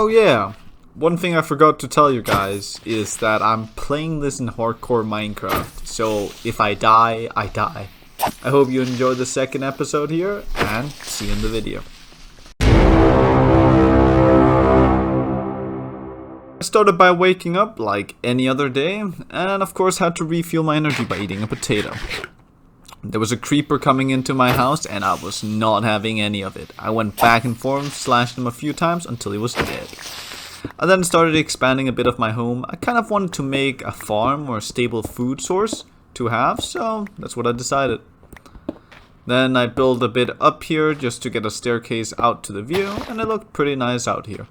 Oh yeah, one thing I forgot to tell you guys is that I'm playing this in hardcore Minecraft, so if I die, I die. I hope you enjoyed the second episode here, and see you in the video. I started by waking up like any other day, and of course had to refuel my energy by eating a potato. There was a creeper coming into my house and I was not having any of it. I went back and forth, slashed him a few times until he was dead. I then started expanding a bit of my home. I kind of wanted to make a farm or a stable food source to have, so that's what I decided. Then I built a bit up here just to get a staircase out to the view, and it looked pretty nice out here.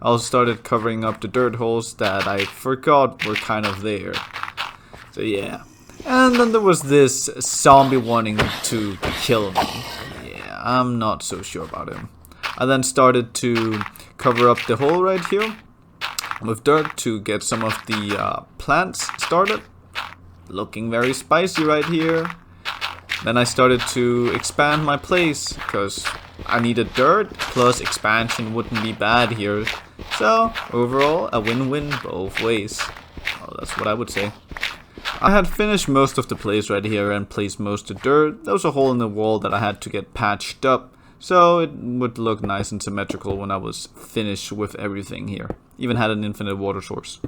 I also started covering up the dirt holes that I forgot were kind of there. So yeah. And then there was this zombie wanting to kill me. Yeah, I'm not so sure about him. I then started to cover up the hole right here with dirt to get some of the plants started. Looking very spicy right here. Then I started to expand my place because I needed dirt, plus expansion wouldn't be bad here. So overall a win-win both ways. Well, that's what I would say. I had finished most of the place right here and placed most of the dirt. There was a hole in the wall that I had to get patched up, so it would look nice and symmetrical when I was finished with everything here. Even had an infinite water source.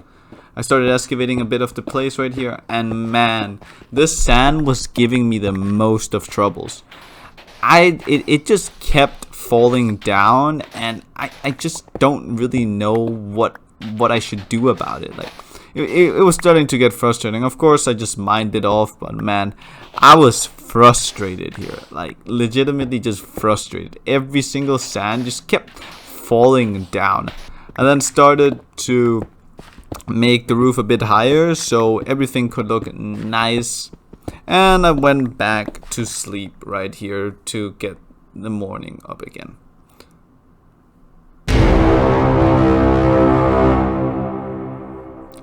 I started excavating a bit of the place right here, and man, this sand was giving me the most of troubles. It just kept falling down, and I just don't really know what I should do about it. Like, it was starting to get frustrating. Of course, I just mined it off, but man, I was frustrated here. Like, legitimately just frustrated. Every single sand just kept falling down. I then started to make the roof a bit higher so everything could look nice. And I went back to sleep right here to get the morning up again.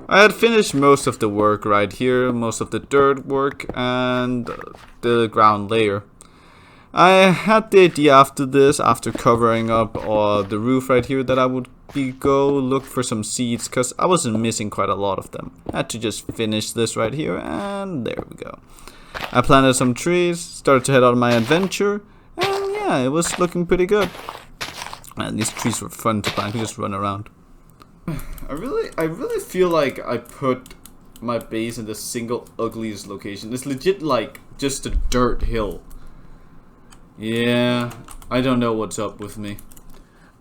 I had finished most of the work right here, most of the dirt work and the ground layer. I had the idea after covering up the roof right here, that I would go look for some seeds because I wasn't missing quite a lot of them. I had to just finish this right here, and there we go. I planted some trees, started to head on my adventure, and yeah, it was looking pretty good. And these trees were fun to plant, I could just run around. I really feel like I put my base in the single ugliest location. It's legit like just a dirt hill. Yeah, I don't know what's up with me.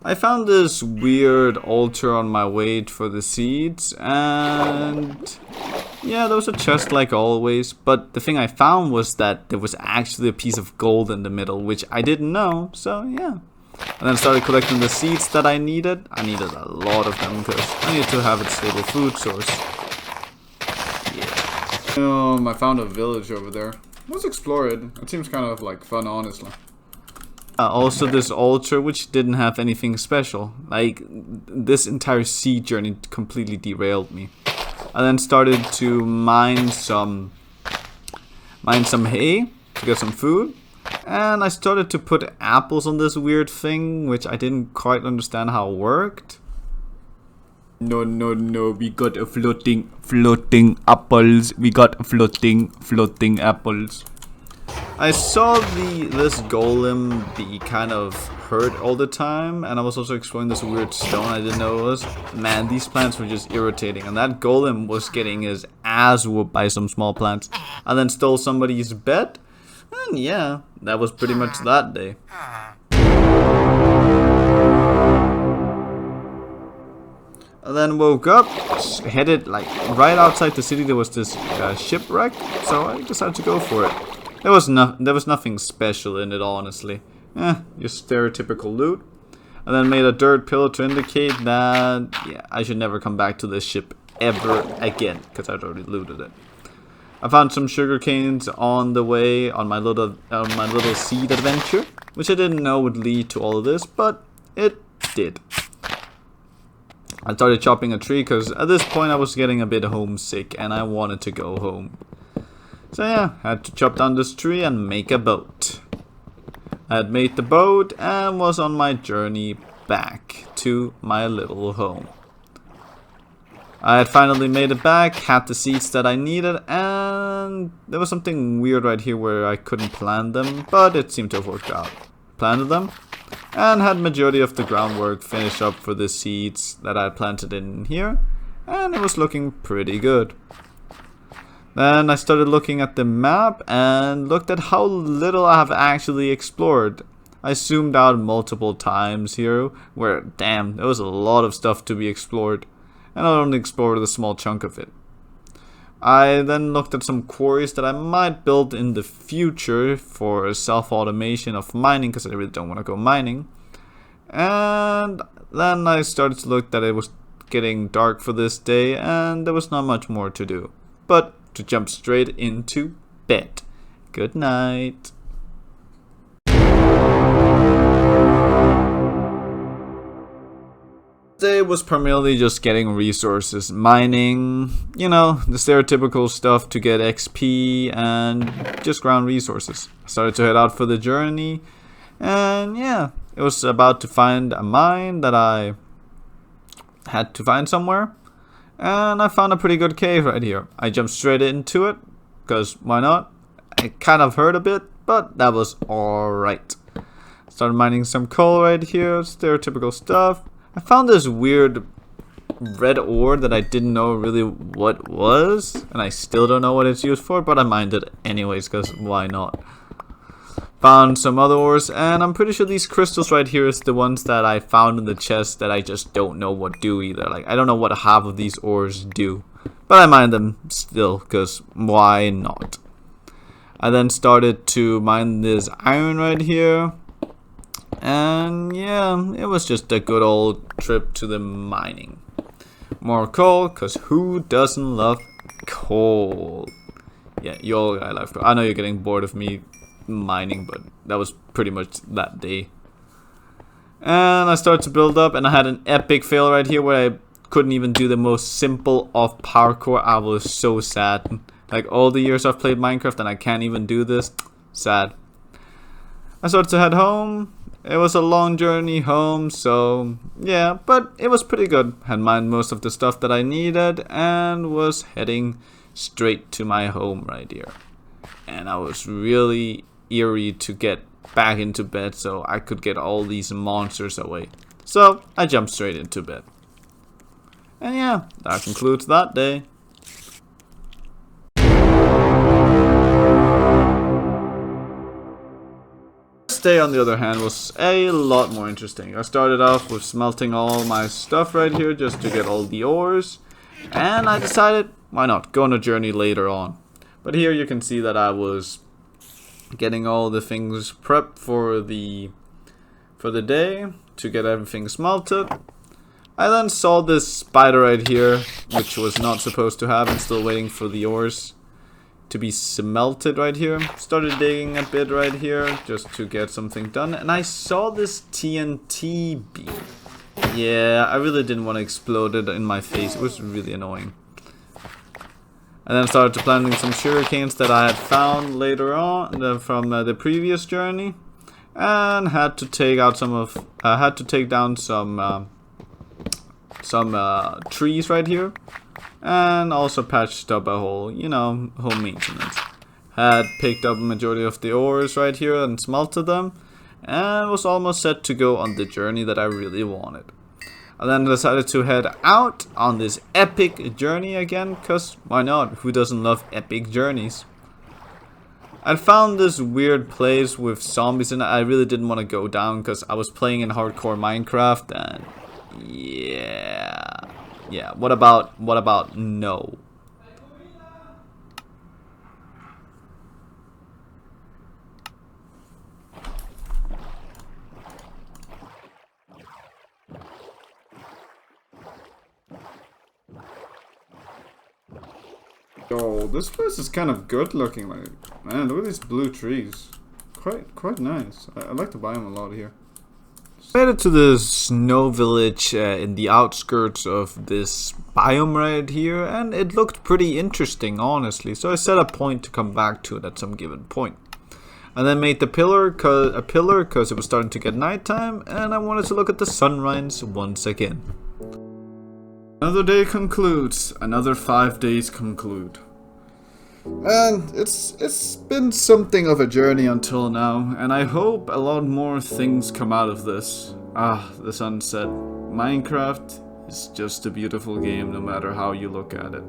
I found this weird altar on my way for the seeds, and yeah, there was a chest like always, but the thing I found was that there was actually a piece of gold in the middle, which I didn't know, so yeah. And then started collecting the seeds that I needed. I needed a lot of them because I needed to have a stable food source. Yeah. I found a village over there. Let's explore it. It seems kind of like fun, honestly. Also this altar, which didn't have anything special. Like, this entire sea journey completely derailed me. I then started to mine some hay to get some food. And I started to put apples on this weird thing, which I didn't quite understand how it worked. No, we got a floating apples. We got floating apples. I saw this golem be kind of hurt all the time, and I was also exploring this weird stone I didn't know it was. Man, these plants were just irritating, and that golem was getting his ass whooped by some small plants. I then stole somebody's bed. And yeah, that was pretty much that day. I then woke up, headed like right outside the city. There was this shipwreck, so I decided to go for it. There was nothing special in it, honestly. Just stereotypical loot. I then made a dirt pillar to indicate that yeah, I should never come back to this ship ever again because I'd already looted it. I found some sugar canes on the way on my little seed adventure, which I didn't know would lead to all of this, but it did. I started chopping a tree because at this point I was getting a bit homesick and I wanted to go home. So yeah, I had to chop down this tree and make a boat. I had made the boat and was on my journey back to my little home. I had finally made it back, had the seeds that I needed, and there was something weird right here where I couldn't plant them, but it seemed to have worked out. Planted them, and had majority of the groundwork finished up for the seeds that I had planted in here, and it was looking pretty good. Then I started looking at the map and looked at how little I have actually explored. I zoomed out multiple times here, where damn, there was a lot of stuff to be explored, and I only explored a small chunk of it. I then looked at some quarries that I might build in the future for self-automation of mining, because I really don't want to go mining. And then I started to look that it was getting dark for this day, and there was not much more to do but to jump straight into bed. Good night. Today was primarily just getting resources, mining, you know, the stereotypical stuff to get XP and just ground resources. I started to head out for the journey, and yeah, it was about to find a mine that I had to find somewhere, and I found a pretty good cave right here. I jumped straight into it, because why not? I kind of hurt a bit, but that was alright. Started mining some coal right here, stereotypical stuff. I found this weird red ore that I didn't know really what was, and I still don't know what it's used for, but I mined it anyways, because why not? Found some other ores, and I'm pretty sure these crystals right here is the ones that I found in the chest that I just don't know what do either. Like, I don't know what half of these ores do, but I mined them still, because why not? I then started to mine this iron right here. And yeah, it was just a good old trip to the mining. More coal, because who doesn't love coal? Yeah, you all I love coal. I know you're getting bored of me mining, but that was pretty much that day. And I started to build up, and I had an epic fail right here where I couldn't even do the most simple of parkour. I was so sad. Like, all the years I've played Minecraft and I can't even do this. Sad. I started to head home. It was a long journey home, so yeah, but it was pretty good. Had mined most of the stuff that I needed and was heading straight to my home right here. And I was really eerie to get back into bed so I could get all these monsters away. So I jumped straight into bed. And yeah, that concludes that day. Day on the other hand was a lot more interesting. I started off with smelting all my stuff right here just to get all the ores, and I decided why not go on a journey later on. But here you can see that I was getting all the things prepped for the day to get everything smelted. I then saw this spider right here, which was not supposed to have, and still waiting for the ores to be smelted right here. Started digging a bit right here just to get something done, and I saw this TNT beam. Yeah, I really didn't want to explode it in my face. It was really annoying. And then started to planting some sugar canes that I had found later on from the previous journey, and had to take out had to take down some trees right here. And also patched up a hole, you know, home maintenance. Had picked up a majority of the ores right here and smelted them. And was almost set to go on the journey that I really wanted. I then decided to head out on this epic journey again, because why not? Who doesn't love epic journeys? I found this weird place with zombies in it. I really didn't want to go down because I was playing in hardcore Minecraft, and yeah, what about no? Yo, this place is kind of good looking. Like, man, look at these blue trees. Quite nice. I like the biome a lot here. Made it to the snow village in the outskirts of this biome right here, and it looked pretty interesting, honestly. So I set a point to come back to it at some given point. I then made the pillar a pillar because it was starting to get nighttime, and I wanted to look at the sunrise once again. Another day concludes. Another 5 days conclude. And it's been something of a journey until now, and I hope a lot more things come out of this. The sunset. Minecraft is just a beautiful game no matter how you look at it.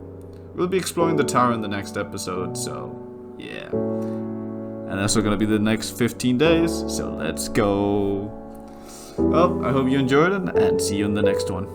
We'll be exploring the tower in the next episode, so yeah. And that's gonna be the next 15 days, so let's go. Well, I hope you enjoyed it, and see you in the next one.